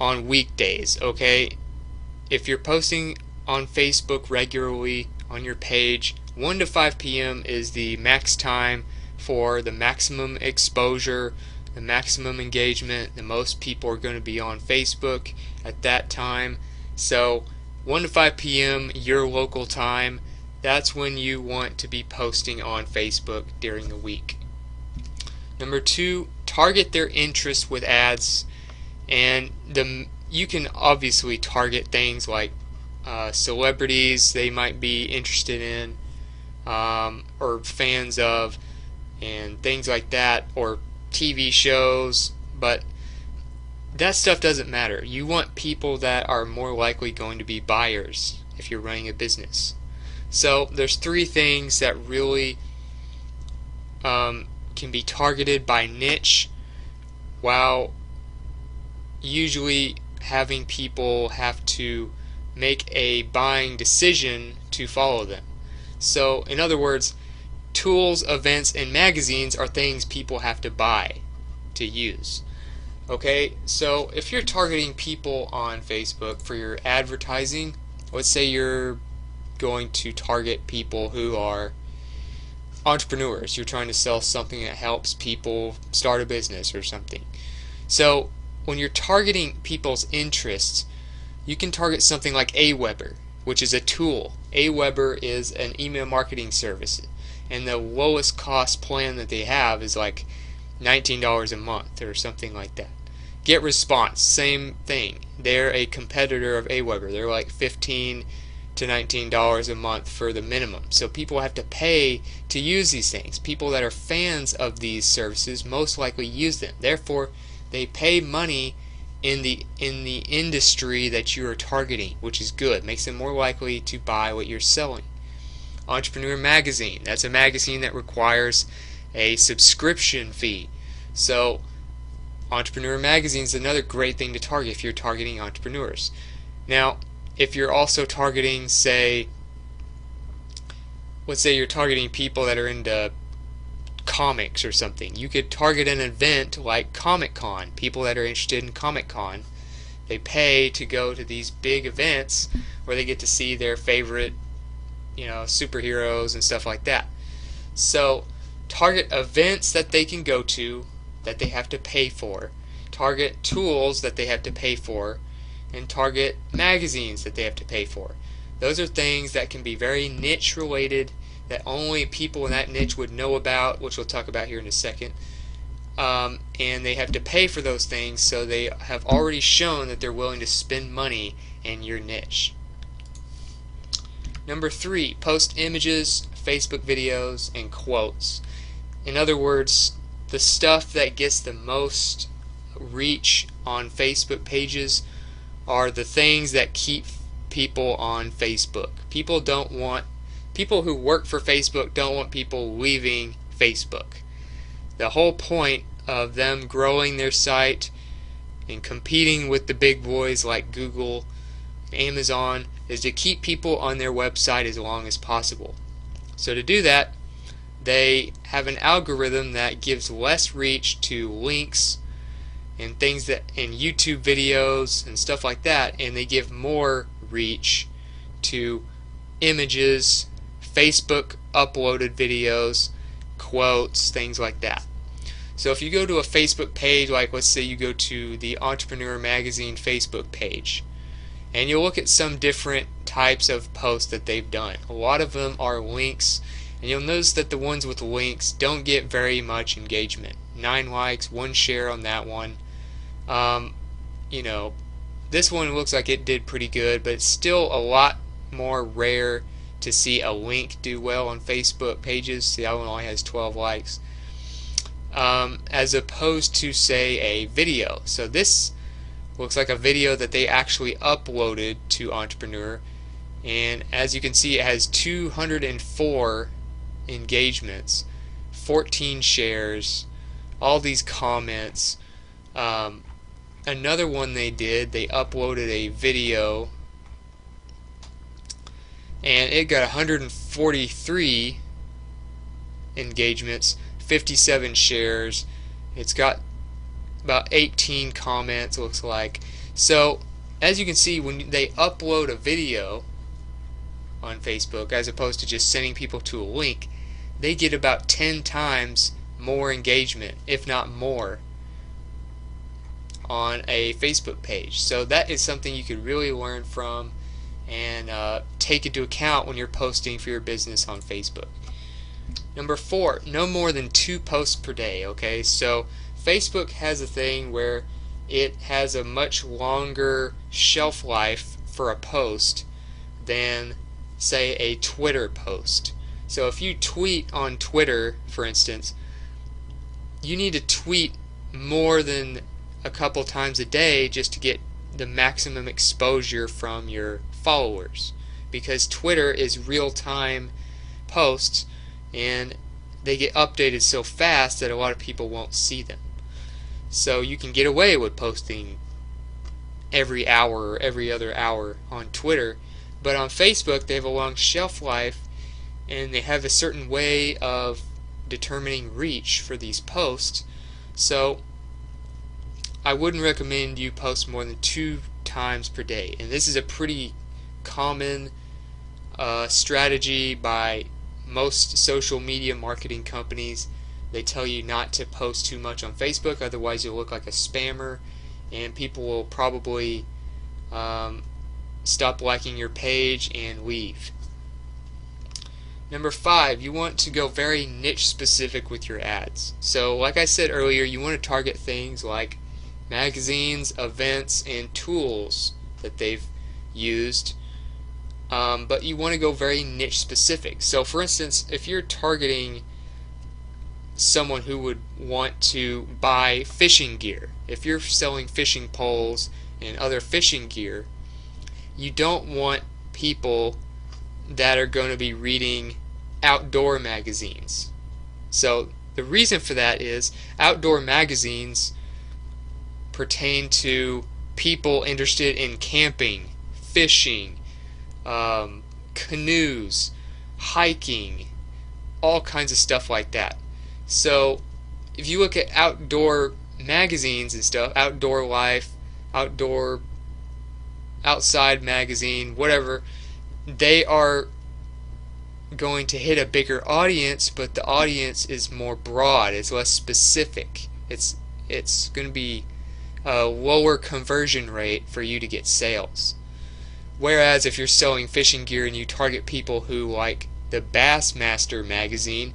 on weekdays, okay? If you're posting on Facebook regularly on your page, 1 to 5 p.m. is the max time for the maximum exposure, the maximum engagement. The most people are going to be on Facebook at that time. So 1 to 5 p.m. your local time, that's when you want to be posting on Facebook during the week. Number 2, target their interests with ads, and you can obviously target things like celebrities they might be interested in or fans of, and things like that, or TV shows, but that stuff doesn't matter. You want people that are more likely going to be buyers if you're running a business. So there's 3 things that really can be targeted by niche, while usually having people have to make a buying decision to follow them. So in other words, tools, events, and magazines are things people have to buy to use. Okay, so if you're targeting people on Facebook for your advertising, let's say you're going to target people who are entrepreneurs. You're trying to sell something that helps people start a business or something. So when you're targeting people's interests, you can target something like Aweber, which is a tool. Aweber is an email marketing service, and the lowest cost plan that they have is like $19 a month or something like that. GetResponse, same thing. They're a competitor of Aweber. They're like $15 to $19 a month for the minimum. So people have to pay to use these things. People that are fans of these services most likely use them. Therefore, they pay money in the industry that you are targeting, which is good. Makes them more likely to buy what you're selling. Entrepreneur Magazine, that's a magazine that requires a subscription fee. So Entrepreneur Magazine is another great thing to target if you're targeting entrepreneurs. Now, if you're also targeting, say, let's say you're targeting people that are into comics or something, you could target an event like Comic-Con. People that are interested in Comic-Con, they pay to go to these big events where they get to see their favorite, superheroes and stuff like that. So target events that they can go to that they have to pay for, target tools that they have to pay for, and target magazines that they have to pay for. Those are things that can be very niche related, that only people in that niche would know about, which we'll talk about here in a second. And they have to pay for those things, so they have already shown that they're willing to spend money in your niche. Number 3, post images, Facebook videos, and quotes. In other words, the stuff that gets the most reach on Facebook pages are the things that keep people on Facebook. People who work for Facebook don't want people leaving Facebook. The whole point of them growing their site and competing with the big boys like Google, Amazon, is to keep people on their website as long as possible. So to do that, they have an algorithm that gives less reach to links and things that in YouTube videos and stuff like that, and they give more reach to images, Facebook uploaded videos, quotes, things like that. So if you go to a Facebook page, like let's say you go to the Entrepreneur Magazine Facebook page, and you'll look at some different types of posts that they've done. A lot of them are links, and you'll notice that the ones with links don't get very much engagement. 9 likes, 1 share on that one. This one looks like it did pretty good, but it's still a lot more rare to see a link do well on Facebook pages. See, that one only has 12 likes. As opposed to, say, a video. So this looks like a video that they actually uploaded to Entrepreneur, and as you can see, it has 204 engagements, 14 shares, all these comments. Another one they uploaded a video, and it got 143 engagements, 57 shares. It's got about 18 comments, looks like. So as you can see, when they upload a video on Facebook as opposed to just sending people to a link, they get about 10 times more engagement, if not more, on a Facebook page. So that is something you could really learn from and take into account when you're posting for your business on Facebook. Number 4, no more than 2 posts per day. Okay, so Facebook has a thing where it has a much longer shelf life for a post than, say, a Twitter post. So if you tweet on Twitter, for instance, you need to tweet more than a couple times a day just to get the maximum exposure from your followers, because Twitter is real-time posts and they get updated so fast that a lot of people won't see them. So you can get away with posting every hour or every other hour on Twitter, but on Facebook they have a long shelf life and they have a certain way of determining reach for these posts. So I wouldn't recommend you post more than 2 times per day, and this is a pretty common strategy by most social media marketing companies. They tell you not to post too much on Facebook, otherwise you'll look like a spammer and people will probably stop liking your page and leave. Number 5, you want to go very niche specific with your ads. So like I said earlier, you want to target things like magazines, events, and tools that they've used, but you want to go very niche specific. So for instance, if you're targeting someone who would want to buy fishing gear, if you're selling fishing poles and other fishing gear, you don't want people that are going to be reading outdoor magazines. So the reason for that is outdoor magazines pertain to people interested in camping, fishing, canoes, hiking, all kinds of stuff like that. So if you look at outdoor magazines and stuff, Outdoor Life, Outside Magazine, whatever, they are going to hit a bigger audience, but the audience is more broad, it's less specific. It's going to be a lower conversion rate for you to get sales. Whereas if you're selling fishing gear and you target people who like the Bassmaster magazine,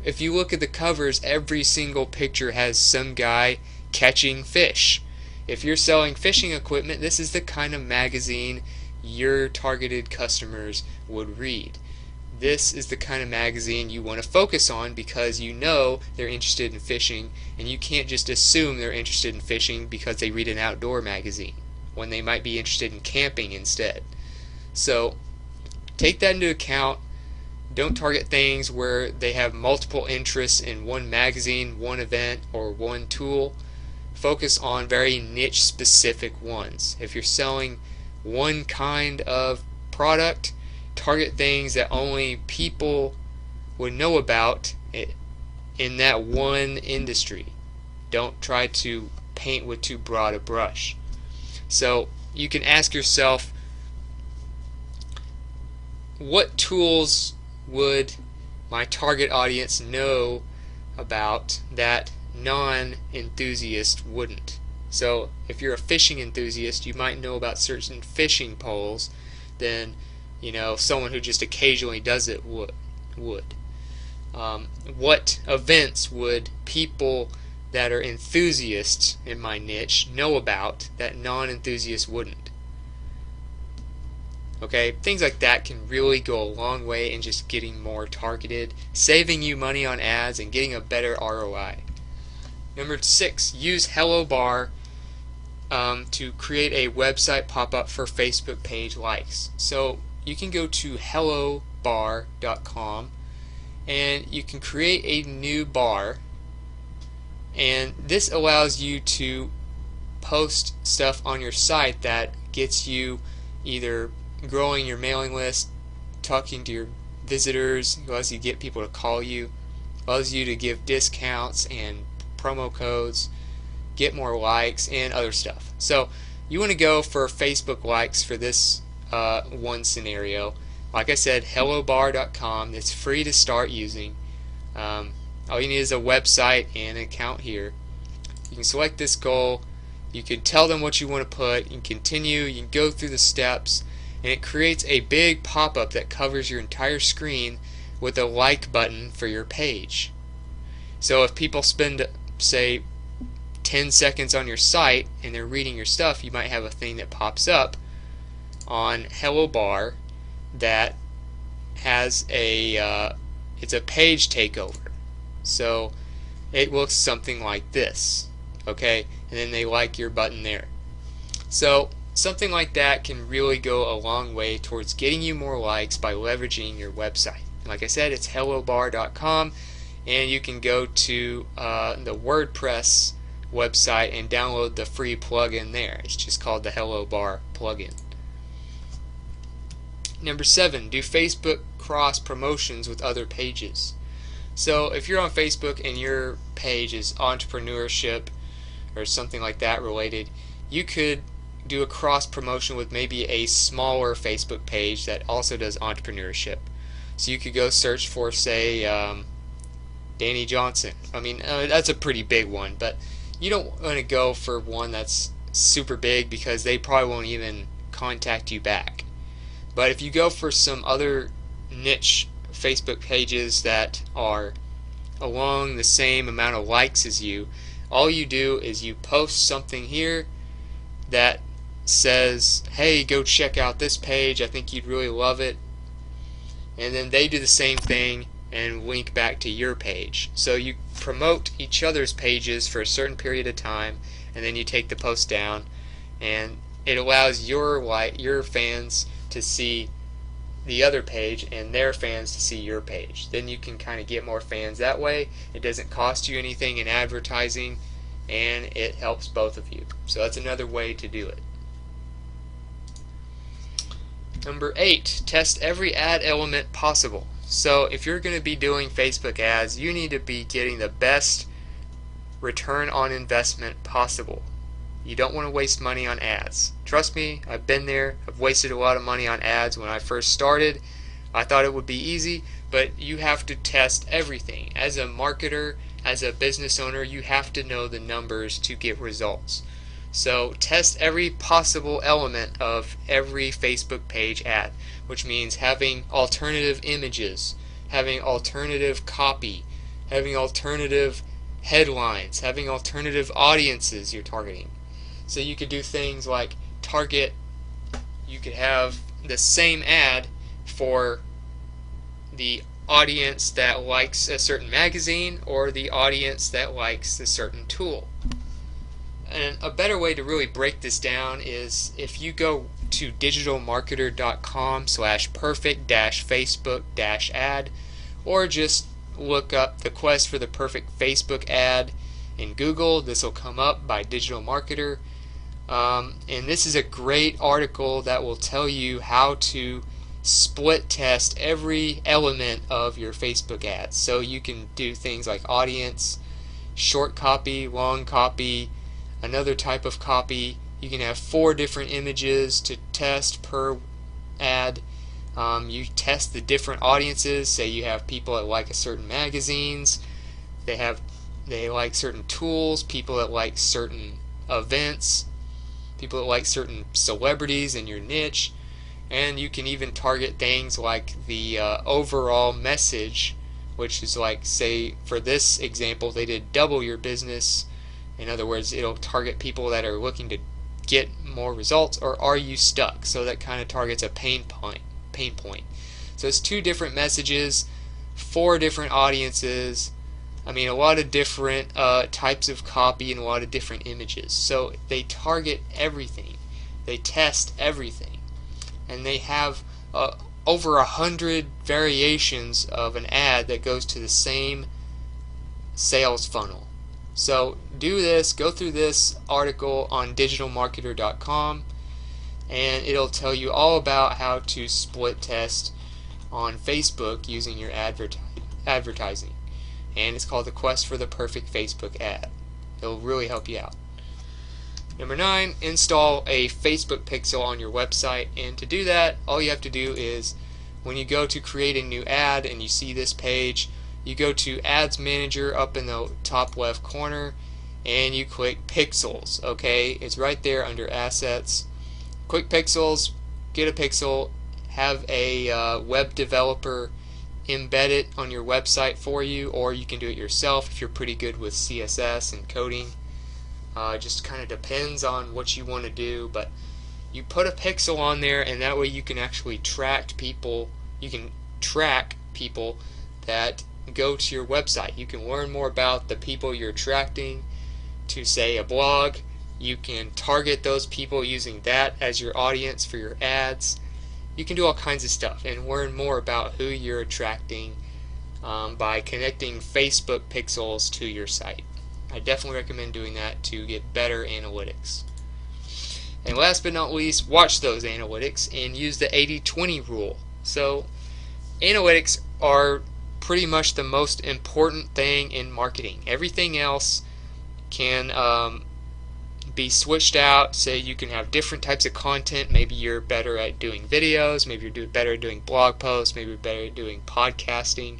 if you look at the covers, every single picture has some guy catching fish. If you're selling fishing equipment, this is the kind of magazine your targeted customers would read. This is the kind of magazine you want to focus on because you know they're interested in fishing, and you can't just assume they're interested in fishing because they read an outdoor magazine when they might be interested in camping instead. So take that into account. Don't target things where they have multiple interests in one magazine, one event, or one tool. Focus on very niche specific ones. If you're selling one kind of product, target things that only people would know about in that one industry. Don't try to paint with too broad a brush. So you can ask yourself, what tools would my target audience know about that non-enthusiast wouldn't? So if you're a fishing enthusiast, you might know about certain fishing poles than someone who just occasionally does it would. What events would people that are enthusiasts in my niche know about that non-enthusiasts wouldn't? Okay, things like that can really go a long way in just getting more targeted, saving you money on ads, and getting a better ROI. Number 6, use Hello Bar to create a website pop-up for Facebook page likes. So you can go to hellobar.com and you can create a new bar, and this allows you to post stuff on your site that gets you either growing your mailing list, talking to your visitors, allows you to get people to call you, allows you to give discounts and promo codes, get more likes, and other stuff. So you want to go for Facebook likes for this one scenario. Like I said, hellobar.com. It's free to start using. All you need is a website and an account here. You can select this goal. You can tell them what you want to put. You can continue. You can go through the steps, and it creates a big pop-up that covers your entire screen with a like button for your page. So if people spend, say, 10 seconds on your site and they're reading your stuff, you might have a thing that pops up on Hello Bar that has it's a page takeover. So it looks something like this, okay? And then they like your button there. So something like that can really go a long way towards getting you more likes by leveraging your website. Like I said, it's hellobar.com, and you can go to the WordPress website and download the free plugin there. It's just called the Hello Bar plugin. Number 7, do Facebook cross promotions with other pages. So if you're on Facebook and your page is entrepreneurship or something like that related, you could do a cross promotion with maybe a smaller Facebook page that also does entrepreneurship. So you could go search for, say, Danny Johnson. I mean, that's a pretty big one, but you don't want to go for one that's super big because they probably won't even contact you back. But if you go for some other niche Facebook pages that are along the same amount of likes as you, all you do is you post something here that says, hey, go check out this page, I think you'd really love it, and then they do the same thing and link back to your page. So you promote each other's pages for a certain period of time, and then you take the post down, and it allows your fans to see the other page and their fans to see your page. Then you can kind of get more fans that way. It doesn't cost you anything in advertising, and it helps both of you. So that's another way to do it. Number 8, test every ad element possible. So if you're going to be doing Facebook ads, you need to be getting the best return on investment possible. You don't want to waste money on ads. Trust me, I've been there. I've wasted a lot of money on ads when I first started. I thought it would be easy, but you have to test everything. As a marketer, as a business owner, you have to know the numbers to get results. So test every possible element of every Facebook page ad, which means having alternative images, having alternative copy, having alternative headlines, having alternative audiences you're targeting. So you could do things like you could have the same ad for the audience that likes a certain magazine or the audience that likes a certain tool. And a better way to really break this down is if you go to digitalmarketer.com/perfect-facebook-ad, or just look up the quest for the perfect Facebook ad in Google. This will come up by Digital Marketer. And this is a great article that will tell you how to split test every element of your Facebook ads. So you can do things like audience, short copy, long copy, another type of copy. You can have 4 different images to test per ad. You test the different audiences. Say you have people that like a certain magazines, they like certain tools, people that like certain events, people that like certain celebrities in your niche, and you can even target things like the overall message, which is like, say for this example, they did double your business. In other words, it'll target people that are looking to get more results, or are you stuck? So that kind of targets a pain point. So it's 2 different messages, 4 different audiences. I mean, a lot of different types of copy and a lot of different images. So they target everything. They test everything. And they have over 100 variations of an ad that goes to the same sales funnel. So do this, go through this article on digitalmarketer.com, and it'll tell you all about how to split test on Facebook using your advertising. And it's called the Quest for the Perfect Facebook Ad. It'll really help you out. Number 9, install a Facebook pixel on your website. And to do that, all you have to do is when you go to create a new ad and you see this page, you go to Ads Manager up in the top left corner and you click Pixels. Okay, it's right there under Assets. Click Pixels, get a pixel, have a web developer embed it on your website for you, or you can do it yourself if you're pretty good with CSS and coding. It just kind of depends on what you want to do, but you put a pixel on there, and that way you can actually track people. You can track people that go to your website. You can learn more about the people you're attracting to, say, a blog. You can target those people using that as your audience for your ads. You can do all kinds of stuff and learn more about who you're attracting by connecting Facebook pixels to your site. I definitely recommend doing that to get better analytics. And last but not least, watch those analytics and use the 80-20 rule. So analytics are pretty much the most important thing in marketing. Everything else can be switched out. Say you can have different types of content. Maybe you're better at doing videos, maybe you're better at doing blog posts, maybe you're better at doing podcasting,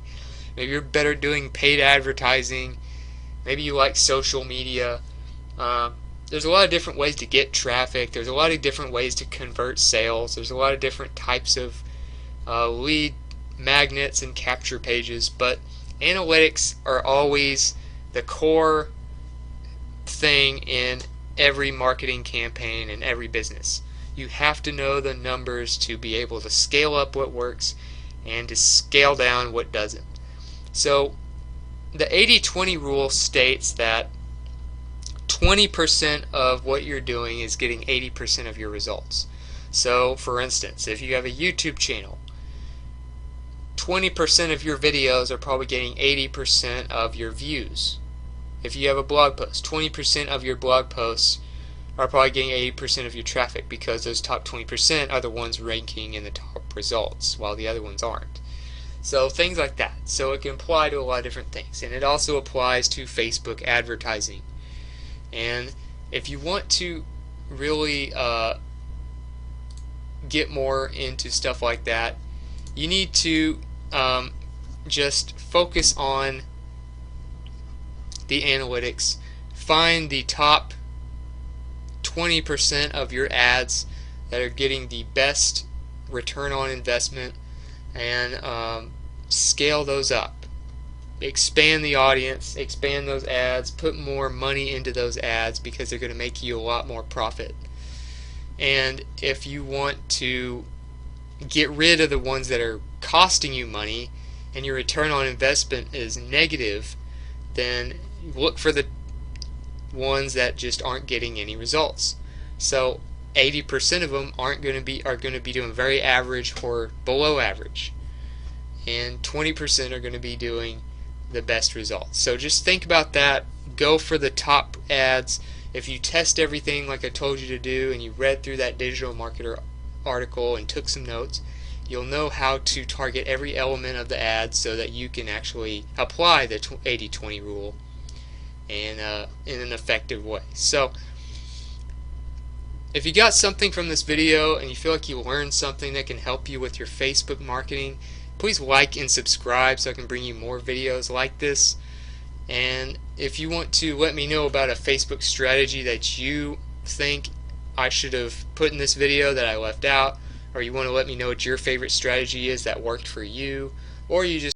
maybe you're better at doing paid advertising, maybe you like social media. There's a lot of different ways to get traffic. There's a lot of different ways to convert sales. There's a lot of different types of lead magnets and capture pages, but analytics are always the core thing in every marketing campaign and every business. You have to know the numbers to be able to scale up what works and to scale down what doesn't. So the 80-20 rule states that 20% of what you're doing is getting 80% of your results. So for instance, if you have a YouTube channel, 20% of your videos are probably getting 80% of your views. If you have a blog post, 20% of your blog posts are probably getting 80% of your traffic, because those top 20% are the ones ranking in the top results, while the other ones aren't. So things like that. So it can apply to a lot of different things, and it also applies to Facebook advertising. And if you want to really get more into stuff like that, you need to just focus on the analytics. Find the top 20% of your ads that are getting the best return on investment, and scale those up. Expand the audience, expand those ads, put more money into those ads, because they're going to make you a lot more profit. And if you want to get rid of the ones that are costing you money and your return on investment is negative, then look for the ones that just aren't getting any results. So 80% of them are going to be doing very average or below average, and 20% are going to be doing the best results. So just think about that. Go for the top ads. If you test everything like I told you to do, and you read through that digital marketer article and took some notes, you'll know how to target every element of the ad so that you can actually apply the 80-20 rule and in an effective way. So if you got something from this video and you feel like you learned something that can help you with your Facebook marketing, please like and subscribe so I can bring you more videos like this. And if you want to let me know about a Facebook strategy that you think I should have put in this video that I left out, or you want to let me know what your favorite strategy is that worked for you, or you just